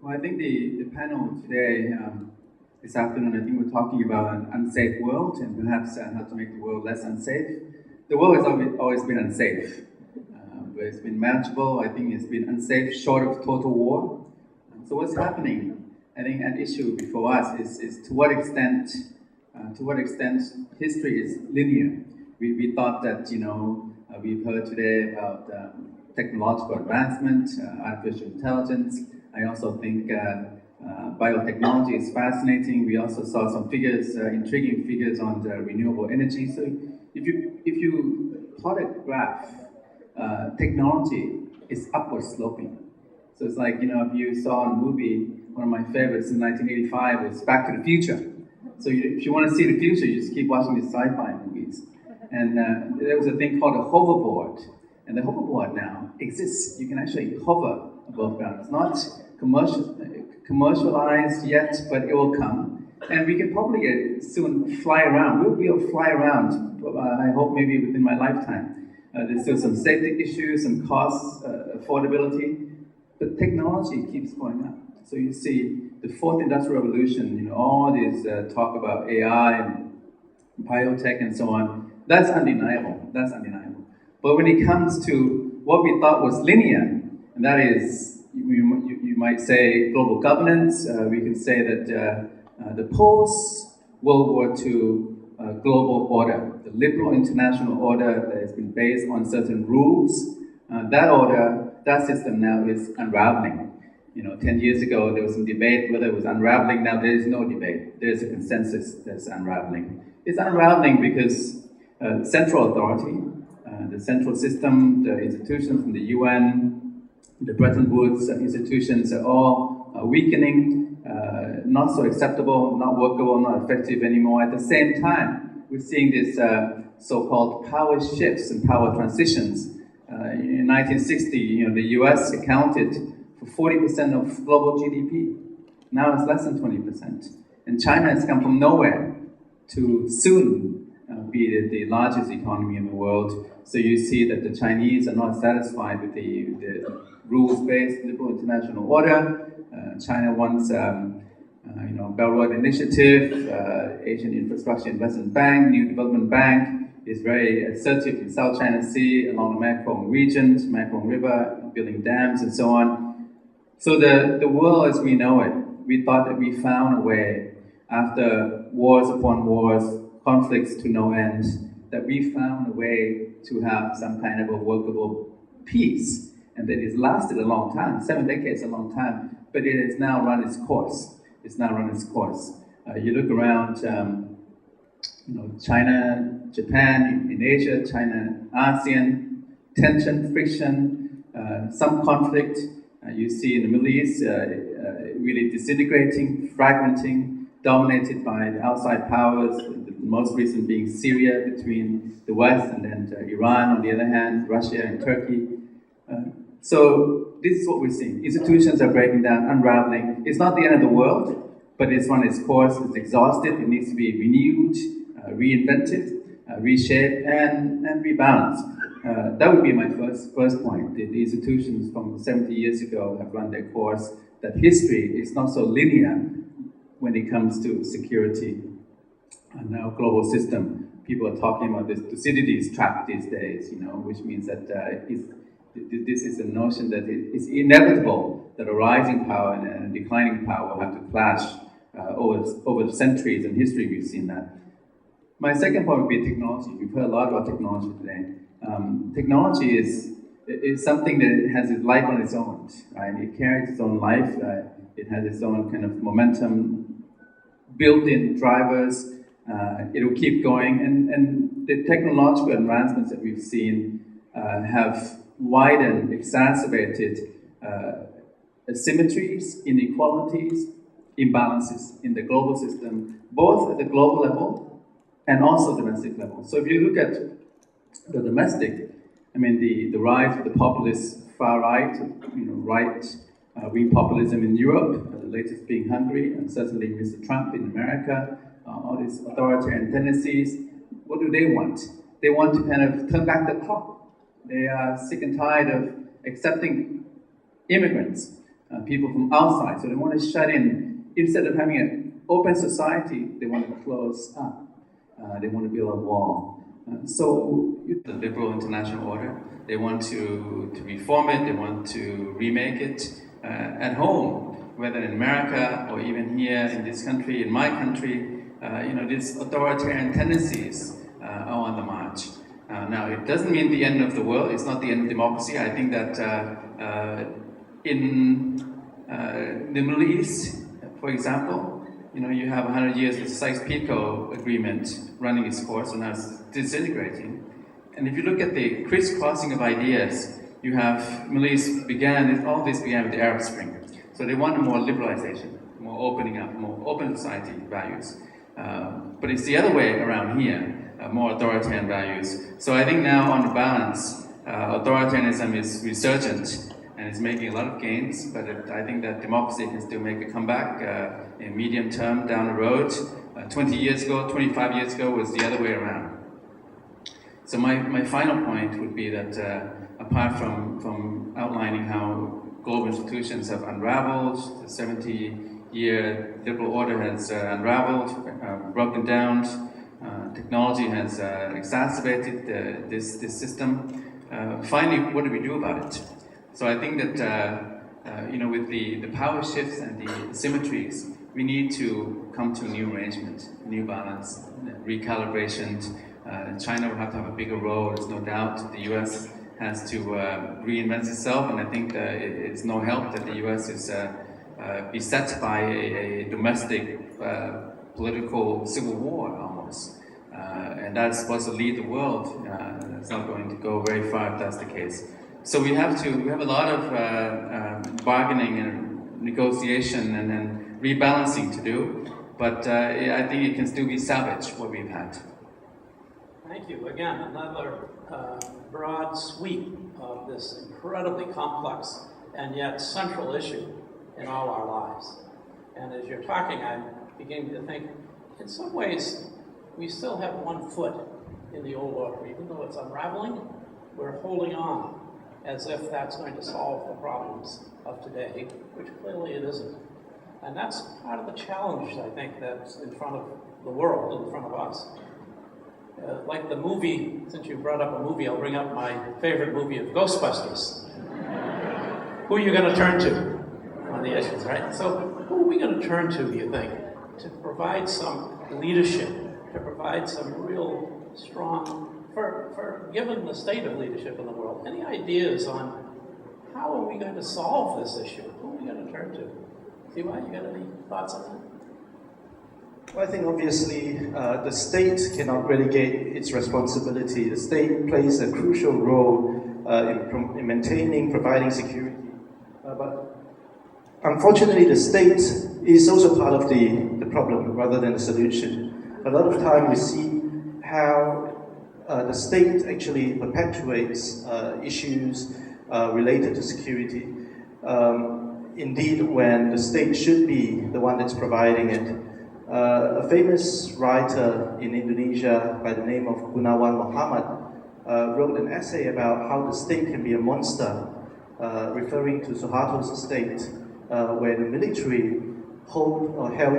Well, I think the panel today, this afternoon, I think we're talking about an unsafe world and perhaps how to make the world less unsafe. The world has always been unsafe, but it's been manageable. I think it's been unsafe short of total war. So what's happening? I think an issue before us is to what extent history is linear. We thought that, we've heard today about technological advancement, artificial intelligence. I also think biotechnology is fascinating. We also saw some figures, intriguing figures on the renewable energy. So if you plot a graph, technology is upward sloping. So it's like, if you saw a movie, one of my favorites in 1985 was Back to the Future. So if you want to see the future, you just keep watching these sci-fi movies. And there was a thing called a hoverboard. And the hoverboard now exists. You can actually hover above ground. It's not commercialized yet, but it will come. And we can probably soon fly around. We'll be able to fly around, I hope maybe within my lifetime. There's still some safety issues, some costs, affordability, but technology keeps going up. So you see the fourth industrial revolution, all this talk about AI and biotech and so on, that's undeniable. But when it comes to what we thought was linear, and that is, you might say global governance, we can say that the post-World War II global order, the liberal international order that has been based on certain rules, that order, that system now is unraveling. 10 years ago there was some debate whether it was unraveling. Now there is no debate. There's a consensus that's unraveling. It's unraveling because central authority, the central system, the institutions in the UN, the Bretton Woods institutions are all weakening, not so acceptable, not workable, not effective anymore. At the same time, we're seeing this so-called power shifts and power transitions. In 1960, the US accounted for 40% of global GDP. Now it's less than 20%. And China has come from nowhere to soon be the largest economy in the world. So you see that the Chinese are not satisfied with the rules-based liberal international order. China wants, Belt Road Initiative, Asian Infrastructure Investment Bank, New Development Bank is very assertive in South China Sea, along the Mekong region, Mekong River, building dams and so on. So the world as we know it, we thought that we found a way, after wars upon wars, conflicts to no end, that we found a way to have some kind of a workable peace. And that it's lasted a long time, 7 decades, a long time, but it has now run its course. You look around, China, Japan, in Asia, China, ASEAN, tension, friction, some conflict. You see in the Middle East really disintegrating, fragmenting, dominated by the outside powers, the most recent being Syria between the West and then Iran on the other hand, Russia and Turkey. So this is what we're seeing. Institutions are breaking down, unraveling. It's not the end of the world, but it's run its course, it's exhausted, it needs to be renewed, reinvented, reshaped, and rebalanced. That would be my first point. The institutions from 70 years ago have run their course, that history is not so linear when it comes to security. And now global system, people are talking about this Thucydides trap these days, which means that this is a notion that it's inevitable that a rising power and a declining power will have to clash over the centuries in history. We've seen that. My second point would be technology. We've heard a lot about technology today. Technology is something that has its life on its own, right? It carries its own life. It has its own kind of momentum, built-in drivers. It'll keep going, and the technological advancements that we've seen have widened, exacerbated asymmetries, inequalities, imbalances in the global system, both at the global level and also domestic level. So if you look at the domestic, the rise of the populist far right, right-wing populism in Europe, the latest being Hungary, and certainly Mr. Trump in America, all these authoritarian tendencies. What do they want? They want to kind of turn back the clock. They are sick and tired of accepting immigrants people from outside. So they want to shut in. Instead of having an open society, they want to close up. They want to build a wall. So the liberal international order, they want to reform it, they want to remake it at home, whether in America or even here in this country, in my country. These authoritarian tendencies are on the march. Now, it doesn't mean the end of the world. It's not the end of democracy. I think that in the Middle East, for example, you have 100 years of the Sykes-Picot Agreement running its course, and now it's disintegrating. And if you look at the crisscrossing of ideas, you have Middle East all this began with the Arab Spring. So they want more liberalization, more opening up, more open society values. But it's the other way around here, more authoritarian values. So I think now, on the balance, authoritarianism is resurgent and it's making a lot of gains, but I think that democracy can still make a comeback in medium term down the road. 20 years ago, 25 years ago was the other way around. So my final point would be that apart from outlining how global institutions have unraveled, the 70-year liberal order has unraveled, broken down, technology has exacerbated this system. Finally, what do we do about it? So I think that with the power shifts and the asymmetries, we need to come to a new arrangement, new balance, recalibration. China will have to have a bigger role, there's no doubt. The US has to reinvent itself, and I think it's no help that the US is beset by a domestic political civil war almost. And that's supposed to lead the world. It's not going to go very far if that's the case. So we have a lot of bargaining and negotiation and rebalancing to do, but I think it can still be salvaged what we've had. Thank you. Again, another broad sweep of this incredibly complex and yet central issue in all our lives. And as you're talking, I'm beginning to think, in some ways, we still have one foot in the old order. Even though it's unraveling, we're holding on as if that's going to solve the problems of today, which clearly it isn't. And that's part of the challenge, I think, that's in front of the world, in front of us. Like the movie, since you brought up a movie, I'll bring up my favorite movie of Ghostbusters. Who are you going to turn to on the issues, right? So who are we going to turn to, do you think, to provide some leadership, to provide some real strong, for given the state of leadership in the world, any ideas on how are we going to solve this issue? Who are we going to turn to? Siwa, you got any thoughts on that? Well, I think obviously the state cannot relegate its responsibility. The state plays a crucial role in maintaining, providing security. But unfortunately, the state is also part of the problem rather than the solution. A lot of time we see how the state actually perpetuates issues related to security. Indeed, when the state should be the one that's providing it. A famous writer in Indonesia by the name of Gunawan Muhammad wrote an essay about how the state can be a monster, referring to Suharto's state, where the military held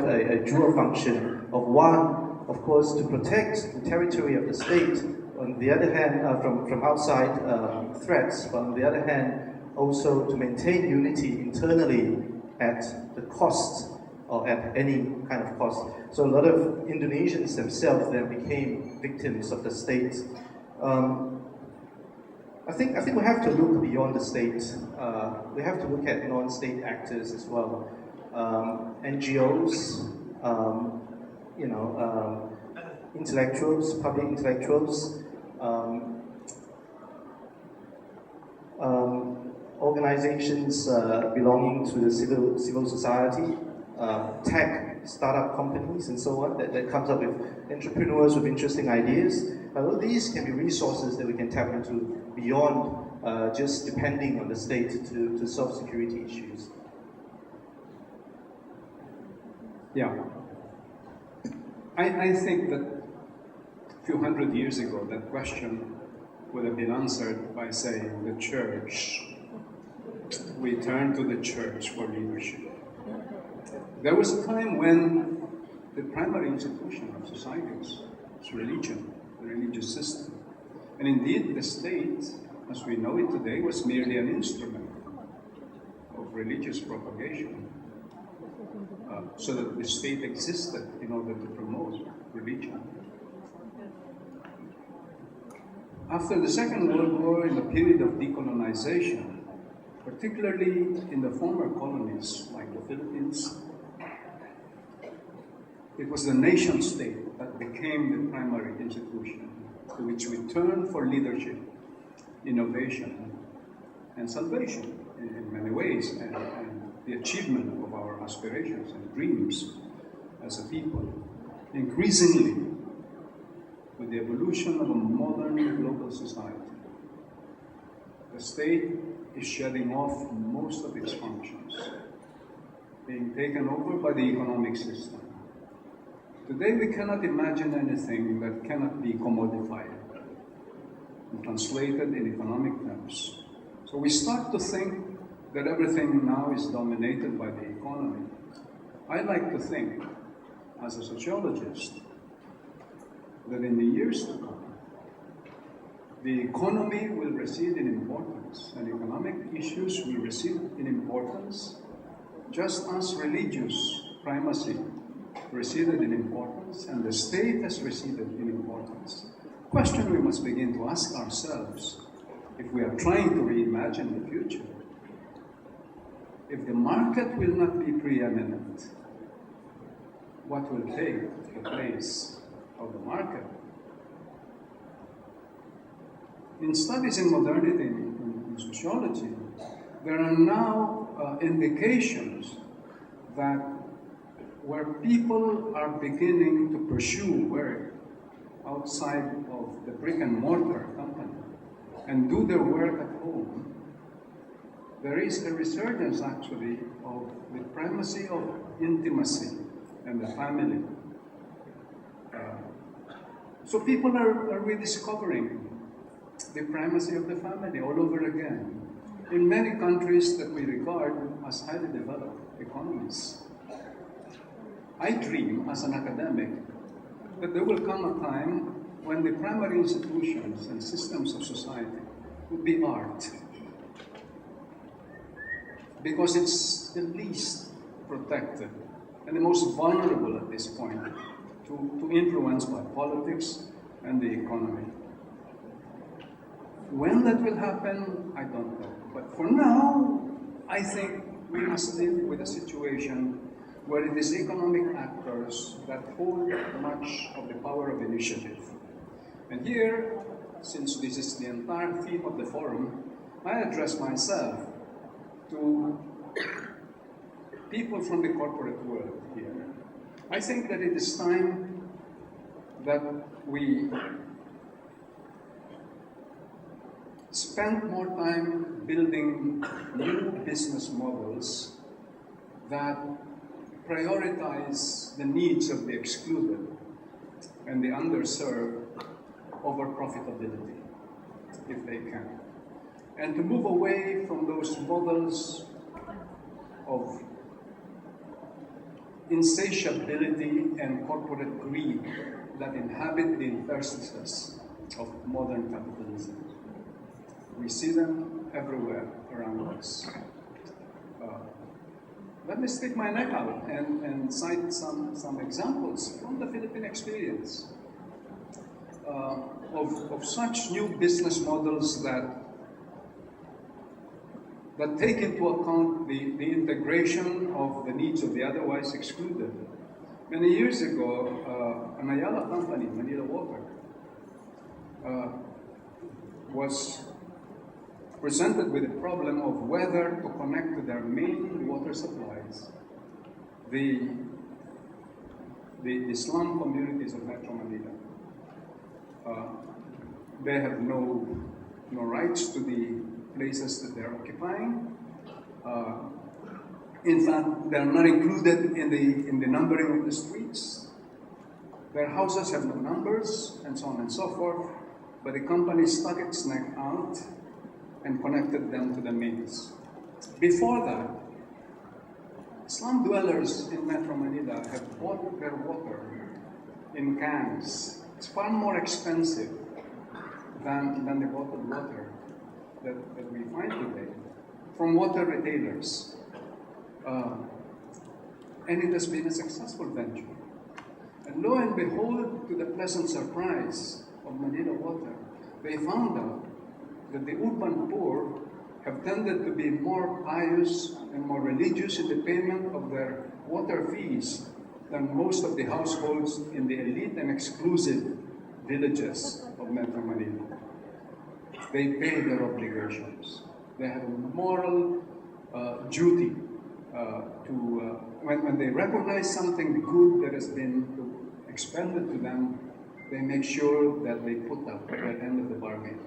a dual function of one, of course, to protect the territory of the state, on the other hand, from outside threats, but on the other hand, also to maintain unity internally at the cost or at any kind of cost. So a lot of Indonesians themselves then became victims of the state. I think we have to look beyond the state. We have to look at non-state actors as well. NGOs, intellectuals, public intellectuals, organizations belonging to the civil society, tech, startup companies and so on, that comes up with entrepreneurs with interesting ideas. All these can be resources that we can tap into beyond just depending on the state to solve security issues. Yeah. I think that a few hundred years ago, that question would have been answered by saying the church we turn to the church for leadership. There was a time when the primary institution of society was religion, the religious system. And indeed, the state, as we know it today, was merely an instrument of religious propagation, so that the state existed in order to promote religion. After the Second World War, in the period of decolonization, particularly in the former colonies like the Philippines, it was the nation state that became the primary institution to which we turn for leadership, innovation, and salvation in many ways, and the achievement of our aspirations and dreams as a people. Increasingly, with the evolution of a modern global society, the state is shedding off most of its functions, being taken over by the economic system. Today we cannot imagine anything that cannot be commodified and translated in economic terms. So we start to think that everything now is dominated by the economy. I like to think, as a sociologist, that in the years to come, the economy will recede in importance, and economic issues will recede in importance, just as religious primacy receded in importance, and the state has receded in importance. The question we must begin to ask ourselves, if we are trying to reimagine the future, if the market will not be preeminent, what will take the place of the market? In studies in modernity, in sociology, there are now indications that where people are beginning to pursue work outside of the brick and mortar company and do their work at home, there is a resurgence actually of the primacy of intimacy and the family. So people are rediscovering the primacy of the family all over again in many countries that we regard as highly developed economies. I dream as an academic that there will come a time when the primary institutions and systems of society will be art, because it's the least protected and the most vulnerable at this point to influence by politics and the economy. When that will happen, I don't know. But for now, I think we must live with a situation where it is economic actors that hold much of the power of initiative. And here, since this is the entire theme of the forum, I address myself to people from the corporate world here. I think that it is time that we spend more time building new business models that prioritize the needs of the excluded and the underserved over profitability, if they can. And to move away from those models of insatiability and corporate greed that inhabit the interstices of modern capitalism. We see them everywhere around us. Let me stick my neck out and cite some examples from the Philippine experience of such new business models that take into account the integration of the needs of the otherwise excluded. Many years ago, an Ayala company, Manila Water, was presented with the problem of whether to connect to their main water supplies the slum communities of Metro Manila. They have no rights to the places that they're occupying. In fact, they're not included in the numbering of the streets. Their houses have no numbers, and so on and so forth. But the company stuck its neck out and connected them to the mains. Before that, slum dwellers in Metro Manila have bought their water in cans. It's far more expensive than the bottled water that we find today from water retailers. And it has been a successful venture. And lo and behold, to the pleasant surprise of Manila Water, they found out that the urban poor have tended to be more pious and more religious in the payment of their water fees than most of the households in the elite and exclusive villages of Metro Manila. They pay their obligations. They have a moral duty when they recognize something good that has been expended to them, they make sure that they put up their end of the bargain.